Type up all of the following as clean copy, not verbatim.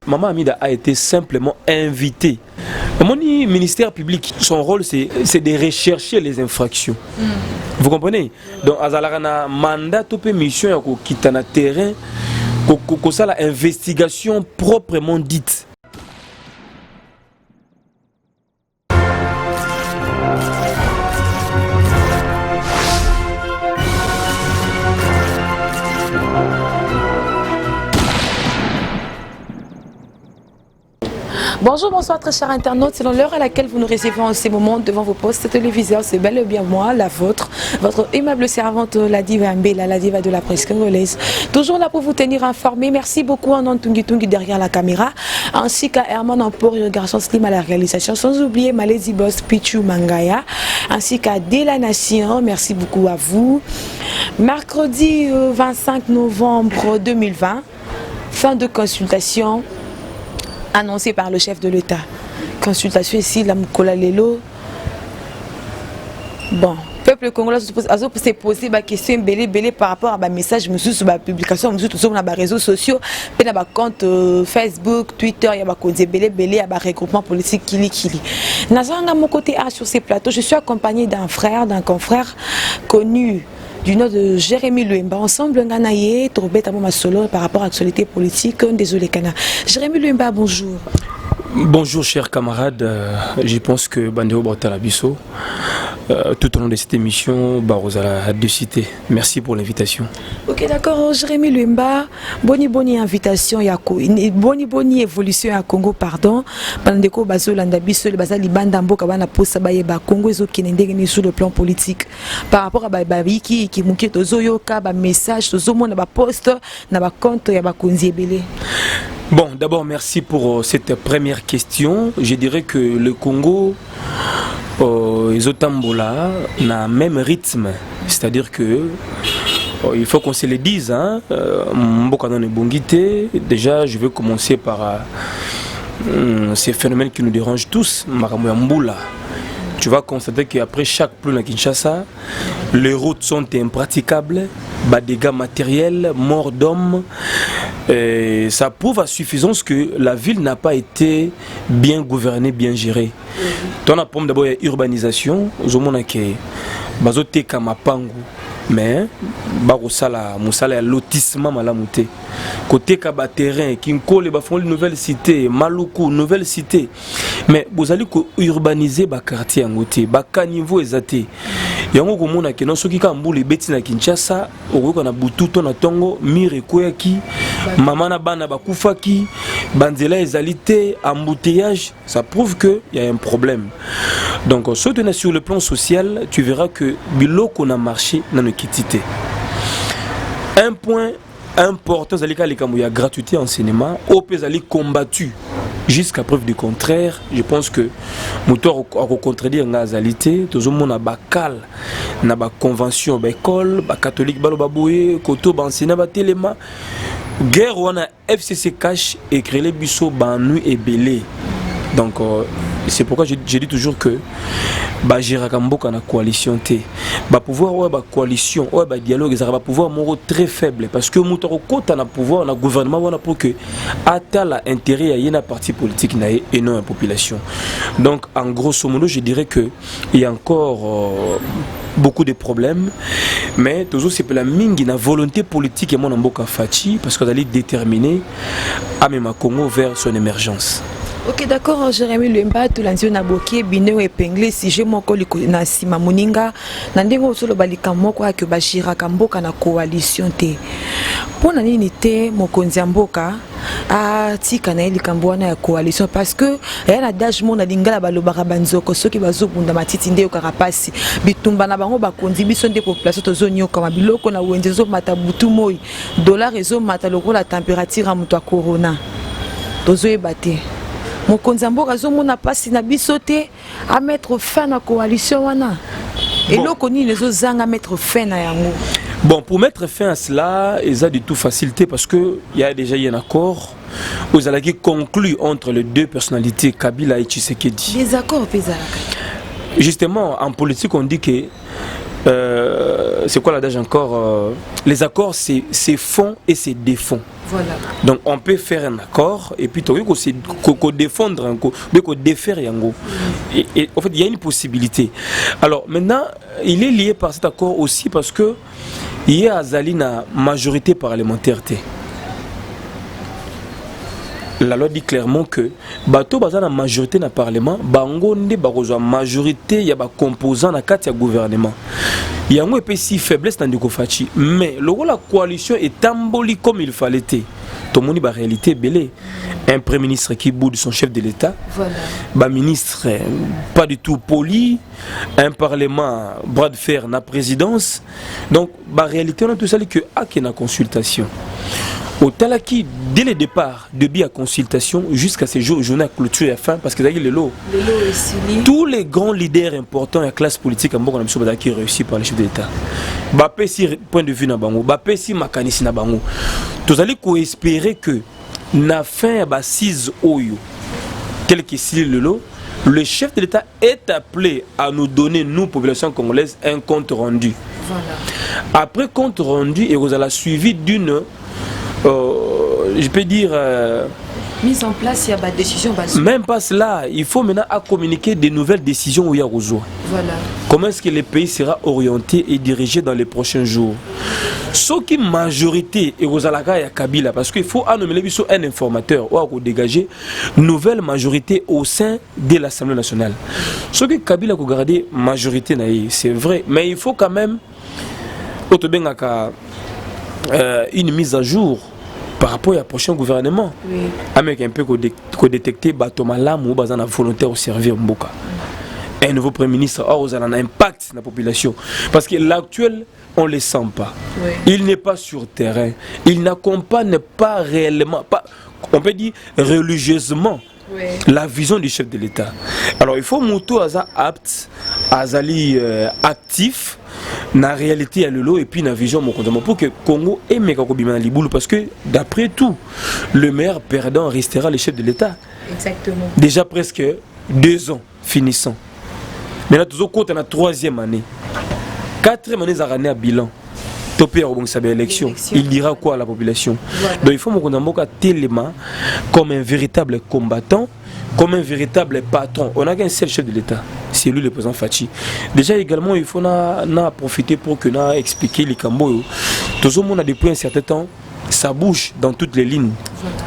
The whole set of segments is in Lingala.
Maman Amida a été simplement invitée. Mon ministère public, son rôle c'est de rechercher les infractions. Vous comprenez? Donc, Azalarana mandat topé mission qui est dans le terrain, que ça la investigation proprement dite. Bonjour, bonsoir très chers internautes, selon l'heure à laquelle vous nous recevez en ces moments devant vos postes téléviseurs, c'est bel et bien moi, la vôtre, votre aimable servante, la diva Mbela, la diva de la presse congolaise. Toujours là pour vous tenir informés. Merci beaucoup à Nantungi Tungi derrière la caméra, ainsi qu'à Herman Empor et le garçon Slim à la réalisation, sans oublier Malezi Boss Pichu Mangaya, ainsi qu'à Dela Nation. Merci beaucoup à vous. Mercredi 25 novembre 2020, fin de consultation annoncé par le chef de l'État. Consultation ici, la Moukola Lelo. Bon, peuple congolais s'est posé des questions belé par rapport à un message, sur la publication, sur les réseaux sociaux, sur les comptes Facebook, Twitter, il y a un regroupement politique Kili. Nazanga mon côté A sur ces plateaux, je suis accompagné d'un confrère connu du nom de Jérémy Luemba. Ensemble, on a trouvé ma solo par rapport à l'actualité politique. Désolé, Kana. Jérémy Luemba, bonjour. Bonjour, chers camarades. Je pense que Bandeo Botalabiso, tout au long de cette émission, Barrosa a deux cités. Merci pour l'invitation. Ok, d'accord. Jérémy Luemba, boni invitation, boni évolution à Congo, pardon. Bandeko Bazo Landabiso, le Bazali Bandambo, Kabana Posa Bayeba, Congo, Zokinendegeni sur le plan politique. Par rapport à Babiki, qui mouké Tozoyo, Kaba message, Tozomo, Naba post, Naba compte, Yaba Konzi Ebele. Bon, d'abord, merci pour cette première question. Je dirais que le Congo, Izotambola, n'a un même rythme. C'est-à-dire que il faut qu'on se le dise. Déjà, je vais commencer par ces phénomènes qui nous dérangent tous. Maramouyamboula. Tu vas constater qu'après chaque pluie à Kinshasa, les routes sont impraticables, dégâts matériels, morts d'hommes. Ça prouve à suffisance que la ville n'a pas été bien gouvernée, bien gérée. Dans la pomme d'abord, il y a urbanisation. Mais Barosala, Moussala, lotissement malamuté. Côté Kaba terrain, Kinko, les font une nouvelle cité, Maluku, nouvelle cité. Mais vous allez urbaniser le quartier en côté, le niveau exacté. Il y a un moment qui non soki kambu les bêtises na Kinshasa, au qu'on a bututo na tongo, mire koyaki, maman na bana bakufaki, banzela ezalité, embouteillage, ça prouve que il y a un problème. Donc surtout sur le plan social, tu verras que biloko na marché na ne kitité. Un point important, c'est qu'il y a gratuité en cinéma, au pays combattu. Jusqu'à preuve du contraire, je pense que Moutor a contredire la réalité. Tout le monde a bacal, na ba convention, ba école, ba catholique, ba lobaboué, koto, ba enseignant, ba téléma. Guerre ou na FCC cash et créer les bisous, ba nuit et belé. Donc c'est pourquoi je dis toujours que ba Jirakamboka na coalition T. Ba pouvoir ouais ba coalition, ouais ba dialogue, ça va pouvoir moro très faible parce que Moutoro kota na pouvoir na gouvernement wana pour que atala intérêt à une parti politique na et non à la population. Donc en grosso modo, je dirais que il y a encore beaucoup de problèmes, mais toujours c'est pour la mingi na volonté politique et mon amboka fachi parce qu'on allait déterminer à même Congo vers son émergence. Ok, d'accord, Jérémy Luemba, tout l'anzio na boké, biné épinglé, si j'ai mon col na sima moninga, nandengo solo balika moko que bashira kamboka na coalition te. Pour nani nité mokonzi mboka a tika na likambo na coalition parce que ya na dage mon na lingala balobaka banzoko soki bazobunda matiti nde okarapasi bitumba na bango bakonzi biso nde population tozonyoka mabiloko na wenzezo mata butu moi dollar ezo mata lokola température a muto corona tozo ebate. Mokonzi mboka zomona pasi na biso te à mettre fin à la coalition wana. Et là qu'on les autres à mettre fin à yango. Bon, pour mettre fin à cela, il y a du tout facilité parce que il y a déjà eu un accord aux allez conclu entre les deux personnalités Kabila et Tshisekedi. Des accords Justement, en politique, on dit que c'est quoi l'adage encore, les accords c'est fonds et c'est défonds. Voilà. Donc on peut faire un accord et puis tu peux défendre un coup, mais défaire un coup. Et en fait il y a une possibilité. Alors maintenant il est lié par cet accord aussi parce que il y a une majorité parlementaire. La loi dit clairement que bateau baza na majorité na parlement bango nde bakozwa majorité ya ba composant na kati ya gouvernement yango epesi si faiblesse na ndeko fachi mais la coalition est tamboli comme il fallait tout le monde ba réalité belé un premier ministre qui boude son chef de l'état voilà ba ministre pas du tout poli un parlement bras de fer na présidence donc ba réalité on a tout ça que a na consultation au talaki dès le départ de bien consultation jusqu'à ces jours journée à clôture et fin parce que les lots tous les grands leaders importants de la classe politique en Bourg qui réussi par les chefs d'État bapé si point de vue na bango bapé si makanisi na bango tous allez espérer que na fin ba 6 oyo tel que si le lot le chef de l'État est appelé à nous donner nous population congolaise un compte rendu voilà. Après compte rendu et vous allez suivi d'une je peux dire mise en place, il y a des décisions. Même pas cela, il faut maintenant à communiquer des nouvelles décisions où il y a besoin. Voilà. Comment est-ce que le pays sera orienté et dirigé dans les prochains jours? Ce qui majorité et aux alaka ya Kabila parce qu'il faut nommer un informateur ou dégager nouvelle majorité au sein de l'Assemblée nationale. Ce qui Kabila a gardé majorité c'est vrai, mais il faut quand même une mise à jour par rapport au prochain gouvernement. Oui. Avec un peu qu'on détecter Batomalam ou Bazana volontaire au servir Mboka. Un nouveau premier ministre a un impact sur la population. Parce que l'actuel, on ne le sent pas. Oui. Il n'est pas sur terrain. Il n'accompagne pas réellement, pas, on peut dire religieusement, oui, la vision du chef de l'État. Alors il faut Moutou Aza apte, Azali actif. Na réalité à l'eau et puis na vision pour que Congo aime Kakobima Liboulou parce que d'après tout le maire perdant restera le chef de l'État. Exactement. Déjà presque 2 ans finissant. Maintenant toujours compte la 3e année. 4e année à bilan. Topé à l'élection. Il dira quoi à la population? Voilà. Donc il faut Mokonamboka Téléma comme un véritable combattant, comme un véritable patron. On n'a qu'un seul chef de l'État, c'est lui le président Fachi. Déjà également il faut profiter pour que nous expliquer les Camboyo. Tout le monde a depuis un certain temps, ça bouge dans toutes les lignes.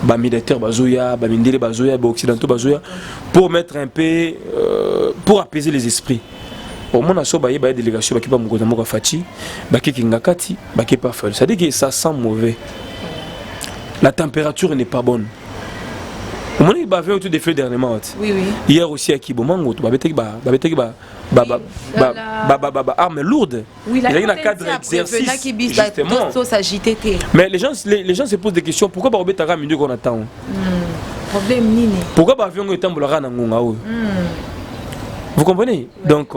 Bah militaire bazoya, bah mindele bazoya, bah occidentaux bazoya, pour mettre un peu, pour apaiser les esprits. Au moins, il y a des délégations qui ne sont pas Fachi, qui sont pas faibles. C'est-à-dire que ça sent mauvais. La température n'est pas bonne. Au moins, il y a autour des feux dernièrement. Oui, oui. Hier aussi, à Kibomango, il y a armes lourdes. Oui, il y a un cadre d'exercice. Justement. Mais les gens se posent des questions. Pourquoi il y a un qu'on attend? Problème nini. Pourquoi il y a un avion? Vous comprenez? Oui. Donc,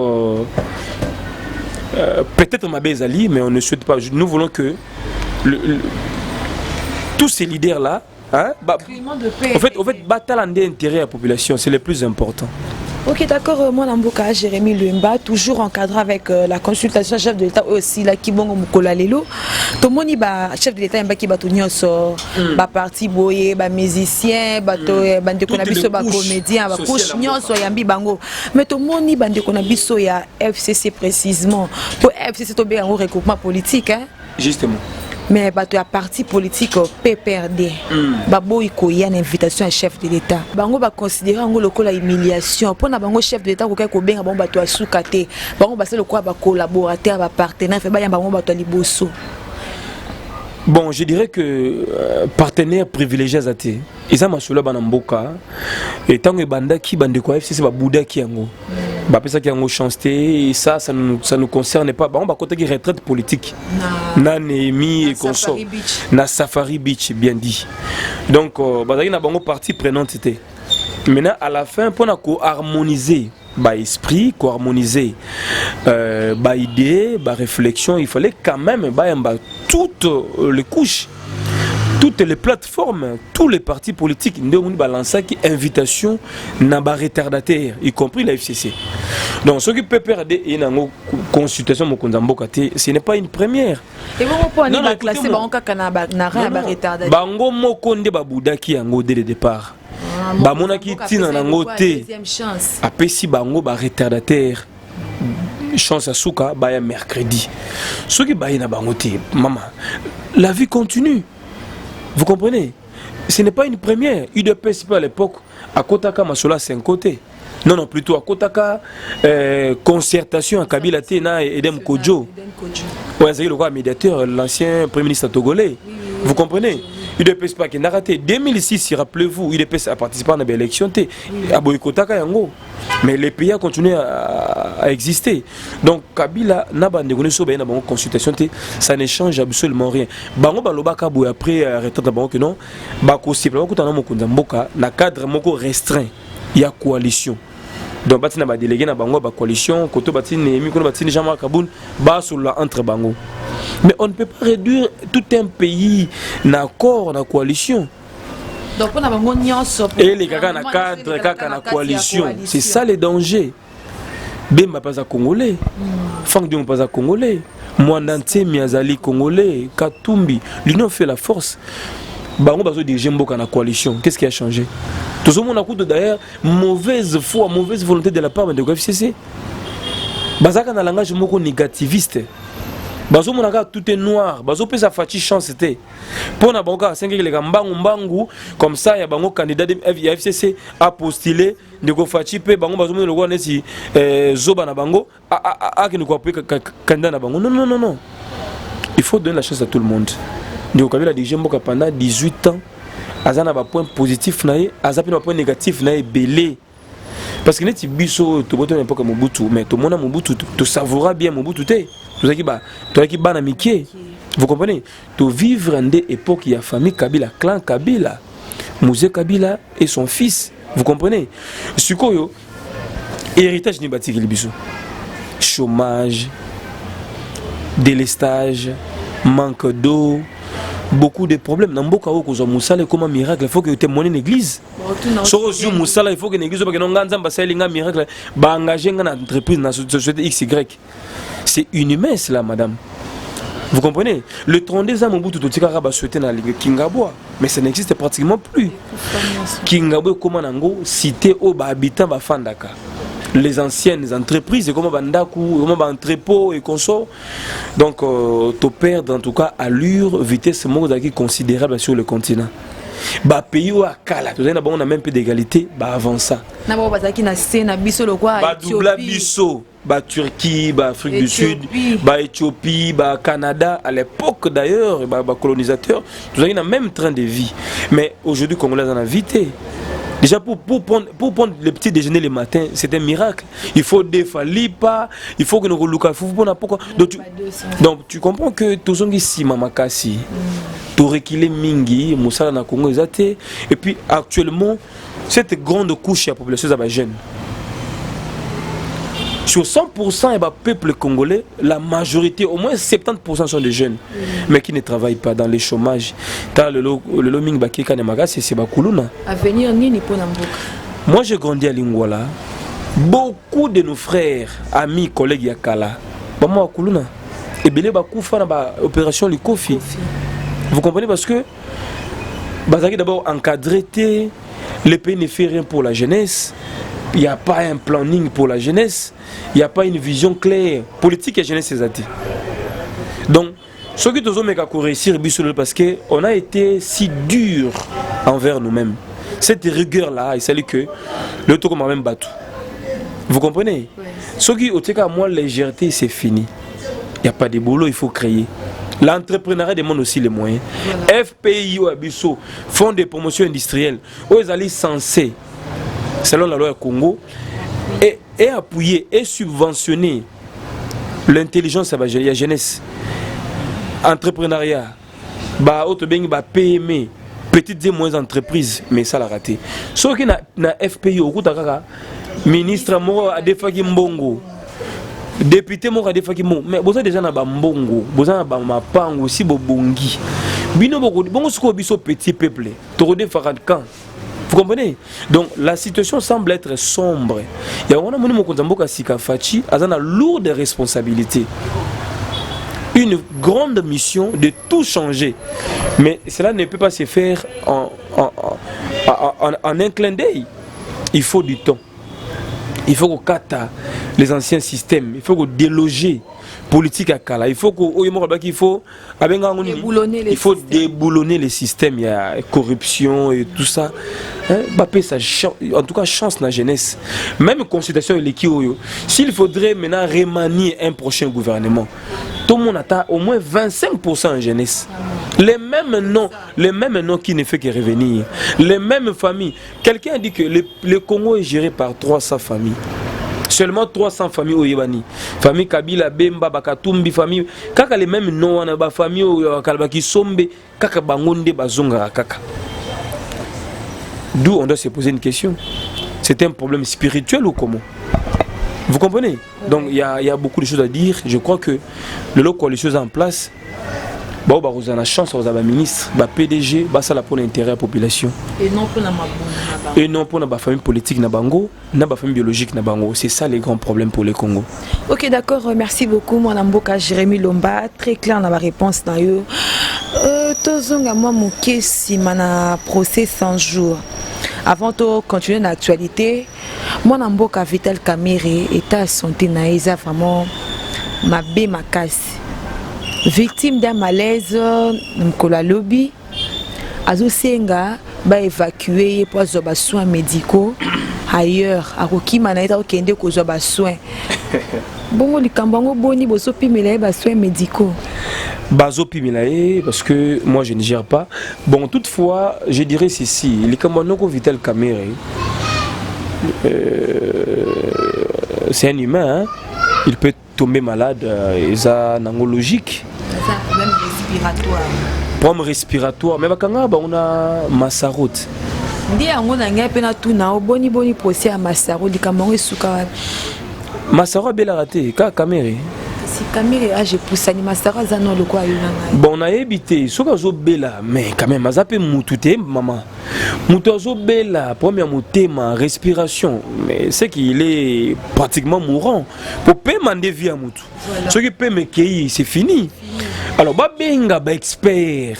peut-être ma Bézali, mais on ne souhaite pas. Nous voulons que tous ces leaders-là, hein, en fait, bataille d'intérêt à la population, c'est le plus important. Ok, d'accord, moi Namboka, Jérémy Luemba, toujours encadré avec la consultation chef de l'État aussi, là, qui bon Mukola Lelo. Tout le monde, chef de l'État, qui va sort, parti boye, musicien, comédien, couche, yambi bango. Mais tout le monde, il y a FCC précisément. Pour FCC, c'est un regroupement politique. Hein? Justement. Mais il y a parti politique PPRD. Il y a une invitation à chef de l'État. Bango va considérer la humiliation. Pour le chef de l'État, il y a un sous-caté. Bango va le collaborateur, un partenaire, bon, je dirais que partenaire privilégié à Zate. Ils ont massoula banamboka. Et tant que banda qui bande quoi FCC va bouda qui yango. Bah ça qui yango chanté et ça nous concerne pas. Bah on va côté qui retraite politique. Na Némi et consort. Na Safari Beach bien dit. Donc bah na bango partie prenante c'était. Maintenant à la fin pour harmoniser bah esprit, harmoniser bah idée, bah réflexion, il fallait quand même bah toutes les couches. toutes les plateformes, tous les partis politiques ont balancé qui invitation na ba retardataire, y compris la FCC. Donc ce qui peut perdre une consultation ce n'est pas une première. Et vous pouvez pas classer banka kanaba na ba retardataire. Bango moko nde babudaki yango dès le départ. Ba monaki tina nango te. Apesi bango ba retardataire. Chance à souka ba ya mercredi. Ce qui ba ina bango te, maman. La vie continue. Vous comprenez? Ce n'est pas une première. UDPS à l'époque, à Kotaka Masola, c'est un côté. Non, non, plutôt à Kotaka, concertation à Kabila Tena et Edem Kodjo. Ouais, c'est le roi médiateur, l'ancien premier ministre togolais. Vous comprenez? UDPS pas qui n'a raté. 2006, rappelez-vous, UDPS a participé à une élection. À Boykotaka Yango. Mais les pays continuent à exister. Donc, Kabila n'a pas de consultation, ça ne change absolument rien. Bango baloba kabou après arrêter d'abord que non, bako c'est pas qu'on a na cadre moko restreint. Il y a coalition. Donc batina ba délégué na bango ba coalition, koto batine mi kono batine Jean-Marc Kaboun ba sur la entre bango. Mais on ne peut pas réduire tout un pays na accord na coalition. Donc on a bango nyonso et les gars na cadre kaka na coalition. C'est ça le danger. Bemba pas à congolais. Franck Dion pas à congolais. Mwandante Miazali congolais, Katumbi, l'union fait la force. Bango bazo diriger Mboka na coalition. Qu'est-ce qui a changé? Tout le monde a coûté d'ailleurs mauvaise foi, mauvaise volonté de la part de FCC. Bazaka na langage moko négativiste. Bazo monaka tout est noir, bazo pesa fati chance c'était. Pour na bango 5 les mbangu comme ça ya bango candidat de FCC a postulé de ko fati pe bango bazo monaka le nesi zoba na bango a qui ne quoi candidat na bango. Non non non non. Il faut donner la chance à tout le monde. Ndeko Kabila dirigé Mboka pendant 18 ans. Azana ba point positif naé, azapi na point négatif naé belé. Parce que neti biso to boto n'importe Mobutu, mais to mona Mobutu to savoura bien Mobutu té. To ki bana miké. Vous comprenez? To vivre en des époques il y a famille Kabila, clan Kabila, Mouzé Kabila et son fils. Vous comprenez? Sukoyo héritage ni bati biso. Chômage, délestage, manque d'eau, beaucoup de problèmes. Dans beaucoup de cas, Moussala comme un miracle, il faut que tu témoignes l'église. Sauf Moussala, il faut que l'église soit un miracle, engager une entreprise dans la société XY. C'est inhumain cela, madame. Vous comprenez? Le 32 ans, Mobutu Totikara va souhaiter dans la Kingabwa, mais ça n'existe pratiquement plus. Kingabwa, comme un cité au habitant Bafandaka. Les anciennes entreprises, comme Bandaku, comme Entrepôt et consorts. Donc, tu perds en tout cas allure, vitesse, qui considérable sur le continent. Bah pays où à Kala, on a même peu d'égalité, bah avant ça. Bah doubla biso, bah Turquie, bah Afrique du Sud, bah Éthiopie, bah Canada, à l'époque d'ailleurs, bah colonisateur, tout ça il a même train de vie. Mais aujourd'hui, Congolais en a vité. Déjà pour prendre le petit déjeuner le matin, c'est un miracle. Il faut défalir pas, il faut que nous relouquons. Pourquoi? Donc tu comprends que tout ce qui si mamakasi, tout reculé mingi, Moussala na Congo et puis actuellement cette grande couche de la population est jeune. Sur 100% du peuple congolais, la majorité, au moins 70% sont des jeunes, mais qui ne travaillent pas dans les chômages. Moi, j'ai grandi à Lingwala. Beaucoup de nos frères, amis, collègues Yakala, et bien opération Likofi. Vous comprenez parce que d'abord encadré, le pays ne fait rien pour la jeunesse. Il n'y a pas un planning pour la jeunesse, il n'y a pas une vision claire. Politique et jeunesse, c'est ça. Donc, ce que nous avons réussir, parce qu'on a été si dur envers nous-mêmes. Cette rigueur-là, il s'agit que le tour m'a même battu. Vous comprenez? Ce qui, au cas moi, légèreté, c'est fini. Il n'y a pas de boulot, il faut créer. L'entrepreneuriat demande aussi les moyens. FPI ou Abisso, Fonds de promotion industrielle, où ils allaient censés, selon la loi Congo, et appuyer et subventionner l'intelligence à la jeunesse, entrepreneuriat, PME, petites et moyennes entreprises, mais ça l'a raté. Ce qui na FPI au ministre a défaki mbongo, député a défaki mbongo, mais vous avez déjà na mbongo, vous avez na mapango aussi bobongi. Bino bon ce biso petit peuple. Torodé Faradkan. Vous comprenez? Donc la situation semble être sombre. Il y a un moment où Konzamboka Sikafachi a une lourde responsabilité. Une grande mission de tout changer. Mais cela ne peut pas se faire en un clin d'œil. Il faut du temps. Il faut qu'on cata les anciens systèmes. Il faut qu'on déloger politique à Kala. Il faut déboulonner les systèmes. Il y a corruption et tout ça. En tout cas, chance dans la jeunesse. Même consultation, s'il faudrait maintenant remanier un prochain gouvernement, tout le monde attend au moins 25% en jeunesse. Les mêmes noms qui ne fait que revenir. Les mêmes familles. Quelqu'un a dit que le Congo est géré par 300 familles. Seulement 300 familles au Yébani. Famille Kabila, Bemba, Bakatumbi, famille. Kaka les mêmes noms, on a famille au Kalbaki Sombe, Kaka Bangonde, Bazonga, Kaka. D'où on doit se poser une question. C'est un problème spirituel ou comment? Vous comprenez? Donc il y a beaucoup de choses à dire. Je crois que le lot les choses en place. Bah, vous avez la chance, vous avez un ministre, un PDG, ça là pour l'intérêt de la population. Et non pour la famille politique na bango, na famille biologique na bango. C'est ça les grands problèmes pour le Congo. Ok, d'accord, merci beaucoup, mon amboka Jérémy Lomba, très clair dans ma réponse na yo. Tozonga moi mon kesi mana procès 100 jours. Avant de continuer l'actualité, mon amboka Vital Kamerhe état santé na eza vraiment mabe makasi. Victime d'un malaise, Mkola Lobby, Azo Senga va évacuer pour avoir soins médicaux ailleurs. A Roki Manaïta au Kende ko avoir soins. Bon, les Kambango Boni Boso Pimelaye va soins médicaux. Bazo Pimelaye parce que moi je ne gère pas. Bon, toutefois, je dirais ceci, les Kambango Vital Kamerhe, c'est un humain, hein? Il peut tomber malade, et ça n'a pas logique. Problème respiratoire. Problème respiratoire, mais on a Massaroute. Boni procès à Massaroute, Massaro bela raté, Kamerhe. Si Kamerhe j'ai poussé Massaro zano le quoi. Bon, on a évité, so bela, mais quand même, azapé moutouté, maman. Moutozo bela, premier moutema, respiration, mais c'est qu'il est pratiquement mourant. Pour payer demander vie à moutou. Ce qui peut me cueillir, c'est fini. Alors, benga expert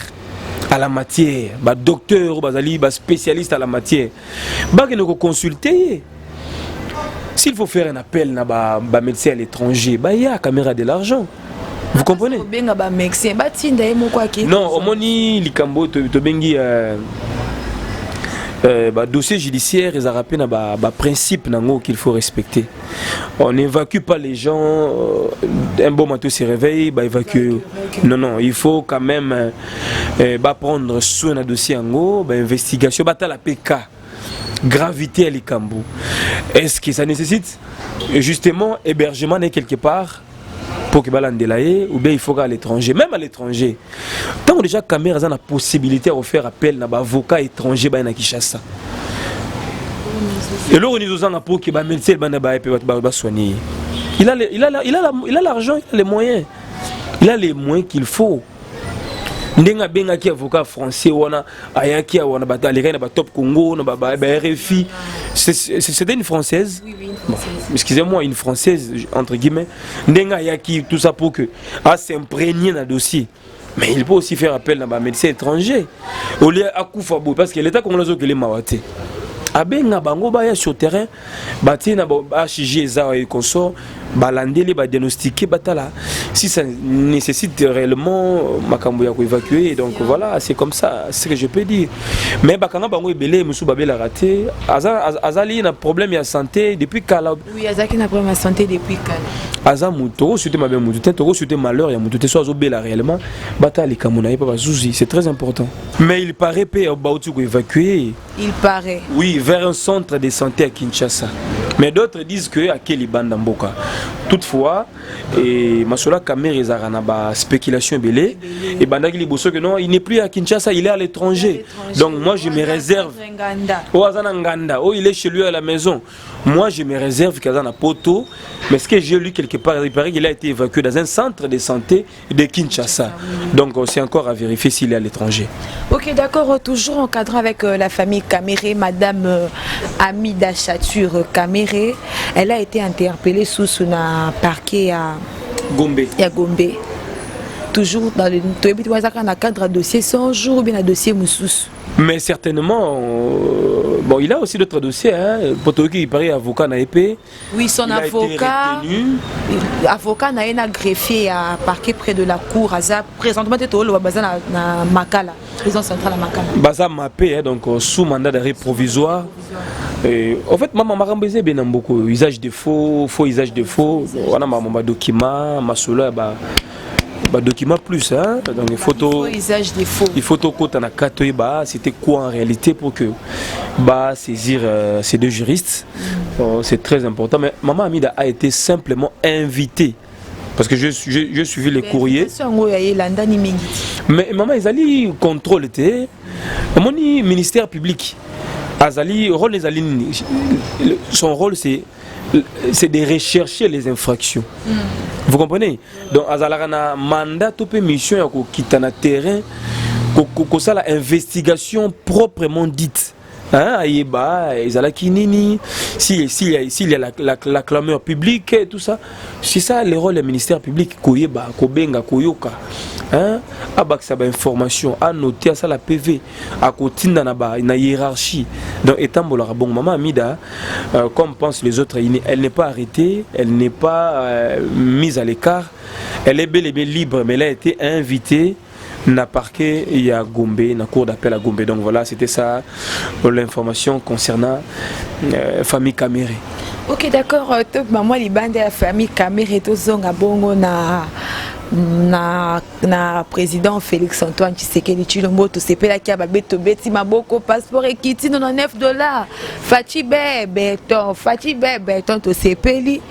à la matière, docteur, spécialiste à la matière, nous consulter. S'il faut faire un appel à médecin à l'étranger, il y a caméra de l'argent. Vous comprenez? Non, au moni likambo to bengi dossier judiciaire, ils ont rappelé un principe qu'il faut respecter. On n'évacue pas les gens, un bon matin se réveille, évacuer. Non, non, il faut quand même prendre soin d'un dossier en haut, investigation, la PK, gravité à l'Ikambo. Est-ce que ça nécessite justement hébergement quelque part pour que balan délaye ou bien il faut à l'étranger, même à l'étranger. Tant que déjà caméra a la possibilité de faire appel à un avocat étranger à Kinshasa. Et là on est dans un pour que médecin va soigner. Il a l'argent, il a les moyens. Il a les moyens qu'il faut. Ndenga benga ki avocat français wana ayaki wana batalika na top Congo na RFI. C'était une française. Oui, bon, excusez-moi, une française entre guillemets. Ndenga ayaki tout ça pour que s'imprégner dans le dossier. Mais il peut aussi faire appel à un médecin étranger. Au lieu à Koufabo parce que l'état congolais que les mawate. Abenga bango baya sur terrain, bati na HG za et consort, balandeli ba diagnostiquer batala. Si ça nécessite réellement makambo ya ko évacuer, donc voilà, c'est comme ça, c'est ce que je peux dire. Mais bakanga bango ebele musu babela raté, azali na problème ya santé depuis kala. Oui, azaki na problème ya santé depuis kala. Aza muto souhaiter ma bien muto, toko souhaiter malheur ya muto, te so azobela réellement, batali kamuna pas souci, c'est très important. Mais il paraît pe ba outu ko évacuer. Il paraît. Oui, vers un centre de santé à Kinshasa. Mais d'autres disent que à quel banda mboka. Toutefois, et Masola Kamer ezarana ba spéculation belé et bandaki liboso que non, il n'est plus à Kinshasa, il est à l'étranger. Donc moi je me réserve. Oh azana nganda, oh il est chez lui à la maison. Moi je me réserve qu'azana poto, mais ce que j'ai lu quelque part, il paraît qu'il a été évacué dans un centre de santé de Kinshasa. Donc c'est encore à vérifier s'il est à l'étranger. Ok, d'accord, toujours encadrant avec la famille Kamere, Madame Amida Chature Kamere, elle a été interpellée sous son parquet à Gombe. Toujours dans le cadre de dossier 100 jours ou bien un dossier Moussous. Mais certainement, bon, il a aussi d'autres dossiers. Hein. Potoki, il paraît avocat n'a épée. Oui, son avocat. Avocat n'a un greffier à parquet près de la cour. Présentement, tu es au Bazan à Makala, prison centrale à Makala. Bazan Mapé, donc sous mandat d'arrêt provisoire. Et, en fait, maman m'a remboursé bien beaucoup. Usage de faux usage de faux. On a ma document, ma sola, document plus, hein. Donc les photos, les photos qu'on a captées, c'était quoi en réalité pour que saisir ces deux juristes. C'est très important. Mais Maman Amida a été simplement invitée. Parce que je suivi les courriers. Mais Maman Ezali contrôle était. Mon ministère public. Azali, rôle des Aline, son rôle c'est de rechercher les infractions. Vous comprenez? Donc, Azalana mandat ou mission qui est en terrain, ça la investigation proprement dite. Hein, s'il y a la clameur publique et tout ça, c'est ça le rôle du ministère public. Koyeba, Kobenga, Koyoka. Hein, ça information, à noter à ça la PV, à côté na hiérarchie. Donc, étant bon, Maman Amida, comme pensent les autres, elle n'est pas arrêtée, elle n'est pas mise à l'écart, elle est bel et bien libre, mais elle a été invitée. Na parquet il y a Gombe, na cour d'appel à Gombe. Donc voilà, c'était ça l'information concernant famille Kamere. Ok, d'accord. Maman libande la famille Kamere to zonga bongo na président Félix Antoine Tshisekedi Tshilombo to sepela kia babeto beti maboko passeport ekiti $99. Fati beton to sepeli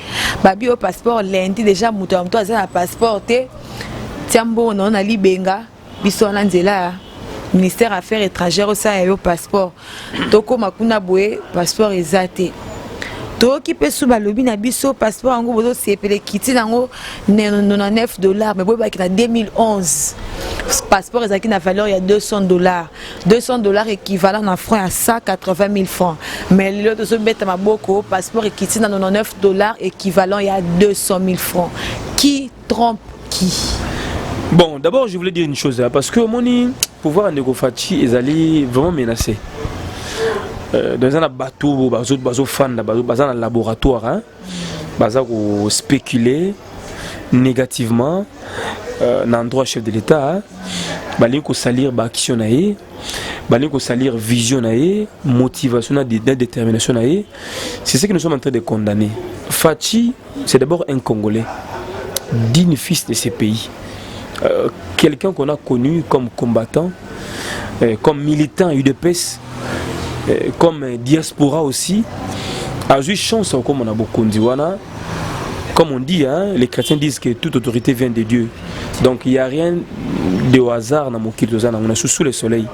babi au passeport lundi déjà muto amto aza na passeport te tiambo non na libenga biso na nzela ministère affaires étrangères ça yo passeport toko makuna boye passeport ezate toki pe sous balobi na biso passeport ngo bozo sepele kiti nango $99 mais boye ba na 2011 passeport ezaki na valeur ya $200 équivalent en francs à 180 000 francs mais le to so beta maboko passeport ekiti na $99 équivalent ya 200 000 francs. Qui trompe qui? Bon, d'abord, je voulais dire une chose, parce que mon pouvoir en Negofati est allé vraiment menacé. Dans un bateau, bateau fan, dans un laboratoire, hein, spéculer négativement dans l'endroit chef de l'État, il faut salir l'action, il faut salir vision, motivation, détermination. C'est ce que nous sommes en train de condamner. Fati, c'est d'abord un Congolais, digne fils de ces pays. Quelqu'un qu'on a connu comme combattant, comme militant UDPS, comme diaspora aussi, a eu chance comme on a beaucoup dit. Comme on dit, hein, les chrétiens disent que toute autorité vient de Dieu. Donc il n'y a rien de hasard dans mon kiltozana, on est sous le soleil.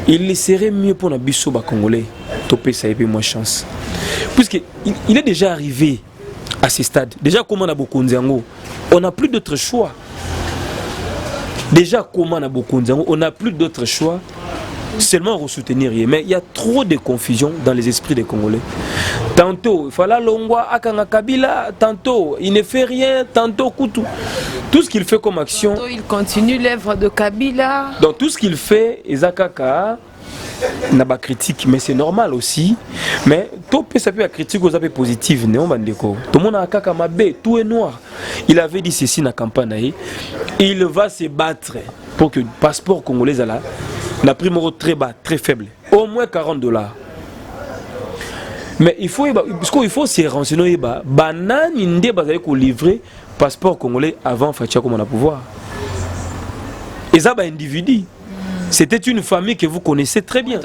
Il serait mieux pour Nabiso Congolais, topé ça et puis moins chance. Puisqu'il est déjà arrivé à ce stade. Déjà comment on a beaucoup de on n'a plus d'autre choix. Déjà, comment on n'a plus d'autre choix, seulement soutenir. Mais il y a trop de confusion dans les esprits des Congolais. Tantôt, il fallait Longwa, Akanga Kabila, tantôt, il ne fait rien, tantôt, Koutou. Tout ce qu'il fait comme action. Tantôt, il continue l'œuvre de Kabila. Donc, tout ce qu'il fait, Ezakaka, n'a pas critique, mais c'est normal aussi. Mais tout peut s'appuyer à critique aux aspects positifs. Tout le monde a Kaka Mabé, tout est noir. Il avait dit ceci dans la campagne. Il va se battre pour que le passeport congolais n'a prix très bas, très faible. Au moins $40. Mais il faut se renseigner. Banane, il faut livrer passeport congolais avant Fatia comme on a pouvoir. Et ça, individu. C'était une famille que vous connaissez très bien.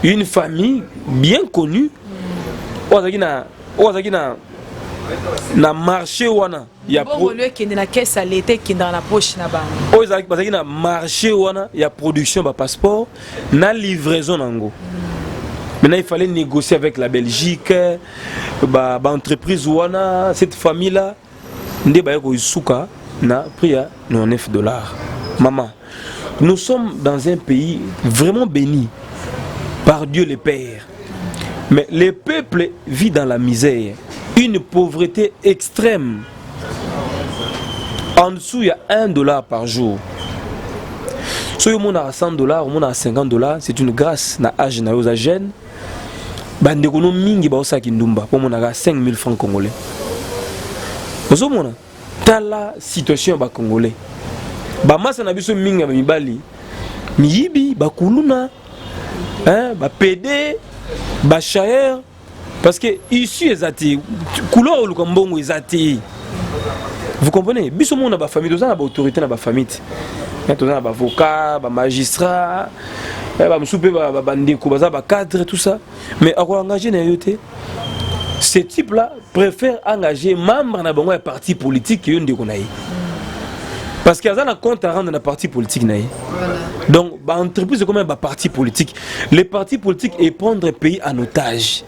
Une famille bien connue. Na marché wana ya marché wana ya production ba passeport na livraison nango. Maintenant il fallait négocier avec la Belgique, ba entreprise wana, cette famille là ndé ba ko isuka na prix à $9. Maman, nous sommes dans un pays vraiment béni par Dieu le Père. Mais le peuple vit dans la misère, une pauvreté extrême. En dessous, il y a $1 par jour. Si on a $100, on a $50, c'est une grâce. Na âge na yosa jeune, bandekono mingi ba osa kindumba, pour mon a 5 000 francs congolais. Vous avez la situation ba congolais. Ba masa na biso mingi ba mibali, miyibi ba kuluna, hein, ba PD. Bachaer, parce que ici les athées, couleur ou kambongo les athées. Vous comprenez? Biso mon na famille, tous na ba autorité na ba famille. Tous na ba avocat, ba magistrat, ba msoupe ba bandeko, ba cadre tout ça. Mais à quoi engager na yoté? Ce type là préfère engager membre na bango ya parti politique que yonde konayi. Parce qu'il y a un compte à rendre dans la parti politique. Voilà. Donc, l'entreprise est comme un parti politique. Les partis politiques et prendre le pays en otage.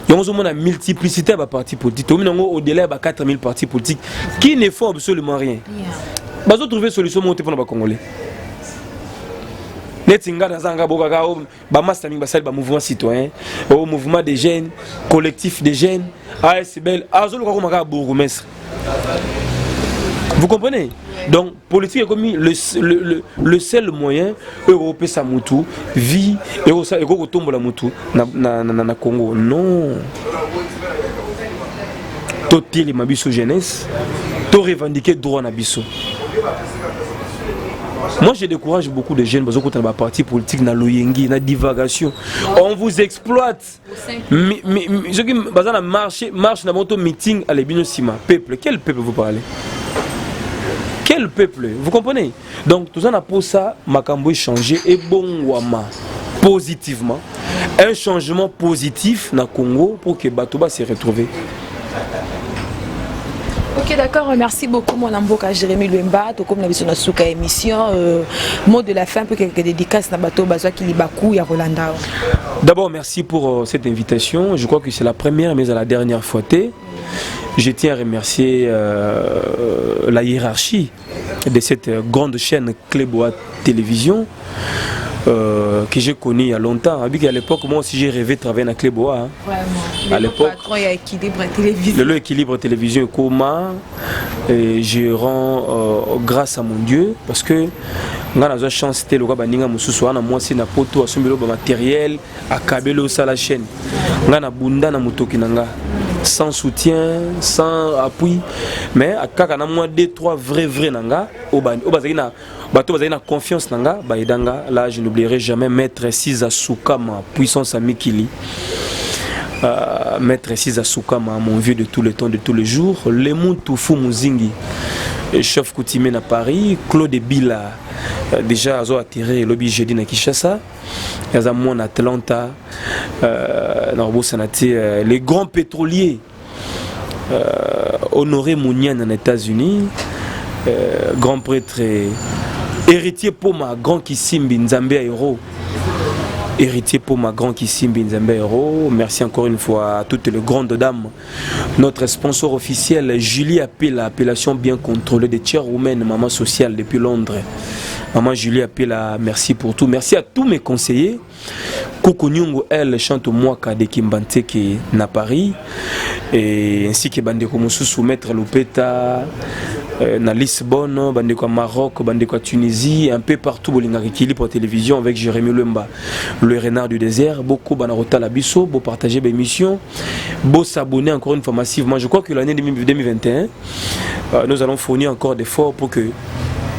Il y a une multiplicité de partis politiques. Au-delà de 4000 partis politiques qui ne font absolument rien. Ils ont trouvé une solution pour les Congolais. Les mouvement citoyen, mouvement des jeunes, collectif des jeunes, ASBL, vous comprenez? Donc, politique est comme le seul moyen européen Samutu vit et au tombe la Mutu na Congo. Non. Tout les mabiso jeunesse, tout revendiquer droit na biso. Moi, je décourage beaucoup de jeunes parce que dans la partie politique, dans l'oyengi, dans la divagation, on vous exploite. Ceux qui marchent dans votre meeting à l'Ebinosima, peuple, quel peuple vous parlez? Quel peuple? Vous comprenez? Donc, tout ça n'a pas ça, Makambo changé et bon wama positivement. Un changement positif dans le Congo pour que Batoba se retrouve. Ok, d'accord, merci beaucoup mon amboka Jérémy Luemba, tout comme nous avons sur émission. Mot de la fin pour quelques dédicaces dans Bato Bazoa Kilibakou et Rolanda. D'abord, merci pour cette invitation. Je crois que c'est la première, mais à la dernière fois. Je tiens à remercier la hiérarchie de cette grande chaîne Cléboa Télévision que j'ai connue il y a longtemps. À l'époque, moi aussi j'ai rêvé de travailler dans Cléboa. Vraiment. À l'époque, il y a Équilibre Télévision. Le Équilibre Télévision est comment et je rends grâce à mon Dieu parce que j'ai la chance de moi aussi na poto assumbelo matériel à kabelo sa la chaîne. Ngana bunda na mutoki nanga. Sans soutien, sans appui, mais à kakana moi 2-3 vrais nanga au bazina bato bazina confiance nanga baidanga. Là je n'oublierai jamais Maître Siza Soukama, puissance à Mikili. Maître Siza Soukama, mon vieux de tous les temps, de tous les jours. Lemon Toufou Muzingi, chef coutumier à Paris. Claude Bila, déjà a atterri lobby jeudi na Kinshasa. Il y a mon Atlanta, les grands pétroliers, Honoré Mounian en États-Unis, grand prêtre, héritier pour ma grand Kissimbi Nzambe Aero. Héritier pour ma grand Kissimbi Nzambe Aero. Merci encore une fois à toutes les grandes dames. Notre sponsor officiel, Julie Appela, appellation bien contrôlée des chairwomen, maman sociale depuis Londres. Maman Julie Appela, merci pour tout. Merci à tous mes conseillers. Koko Nyungu, elle chante au Mwaka de Kimbanteke na Paris. Et ainsi que Bandeko Moussou, Maître Lopeta, na Lisbonne, Bandeko Maroc, Bandeko Tunisie, un peu partout, Bolinga Équilibre Télévision avec Jérémy Luemba, le renard du désert. Beaucoup Banarota Labisso, beau partager l'émission, beau s'abonner encore une fois massivement. Je crois que l'année 2021, nous allons fournir encore d'efforts pour que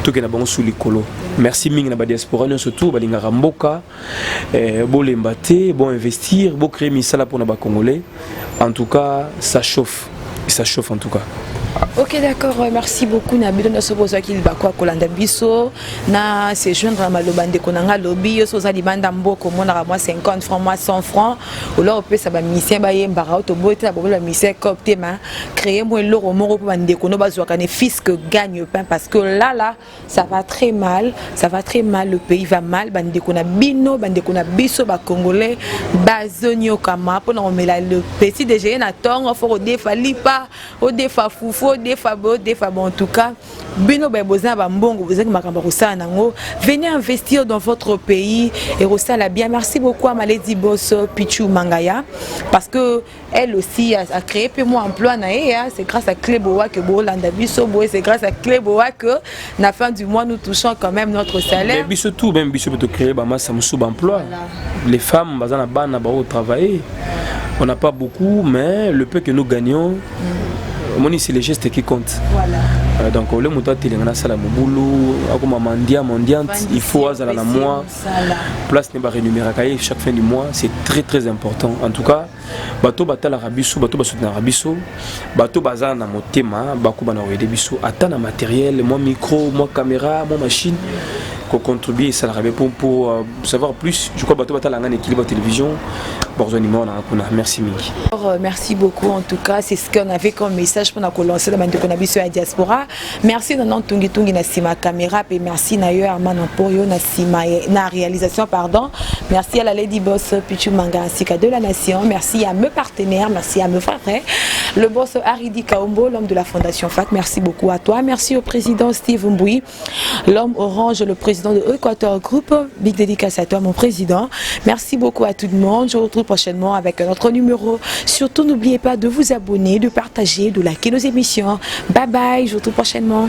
tout est bon sous l'écolo. Merci Ming na diaspora, nous surtout balinga ramboka, bon l'embâter, bon investir, bon créer misala pour les Congolais. En tout cas, ça chauffe en tout cas. Ok, d'accord, merci beaucoup. Nabido na sobozo ki bakwa kolanda biso na se joindre na malobande konanga lobby yo soza libanda mboko mona moi 50 francs moi 100 francs ou là on peut ça ba misien ba yembara auto bote la ba misien copte ma créer moi loro moko pour bande kono bazwa kane fils que gagne pain parce que là ça va très mal, le pays va mal bande kona bino bande kona biso ba congolais bazonyo kama pour na omela le petit déjeuner na tongo faut defa lipa au defa foufou des fois en tout cas bino ba bozana ba mbongo vous êtes makamba kosala nango venez investir dans votre pays et rosala bien. Merci beaucoup à Maledi Boss Pichu Mangaya parce que elle aussi a créé peu moi emploi na c'est grâce à Cléboa que Bolanda biso boy, c'est grâce à Cléboa que la fin du mois nous touchons quand même notre salaire. Mais biso tout même biso peut créer ba massa sous emploi. Les femmes bazana bana ba au travailler. On n'a pas beaucoup mais le peu que nous gagnons c'est les gestes qui comptent. Voilà. Donc, le mouton téléngana sala moboulou, akoma mendiante, il faut azala na mois. Place n'est pas rémunérée chaque fin du mois, c'est très très important. En tout cas, bateau batala rabiso, bateau basutna rabiso, bateau bazana na motema, bako bana oede biso, atana matériel, moi micro, moi caméra, moi machine. Qu'on contribue ça pour savoir plus. Je crois que tu as un équilibre télévision. Merci Mingi. Merci beaucoup en tout cas. C'est ce qu'on avait comme message pour nous lancer dans la diaspora. Merci de nous tungi tungi na sima caméra et merci nayo Armand Emporio na sima na réalisation pardon. Merci à la Lady Boss Pichu Manga ainsi qu'à de la nation. Merci à mes partenaires, merci à mes frères, le boss Aridi Kaombo, l'homme de la Fondation FAC. Merci beaucoup à toi. Merci au président Steve Mboui, l'homme orange, le président de Equator Group. Big dédicace à toi mon président. Merci beaucoup à tout le monde. Je vous retrouve prochainement avec un autre numéro. Surtout n'oubliez pas de vous abonner, de partager, de liker nos émissions. Bye bye, je vous retrouve prochainement.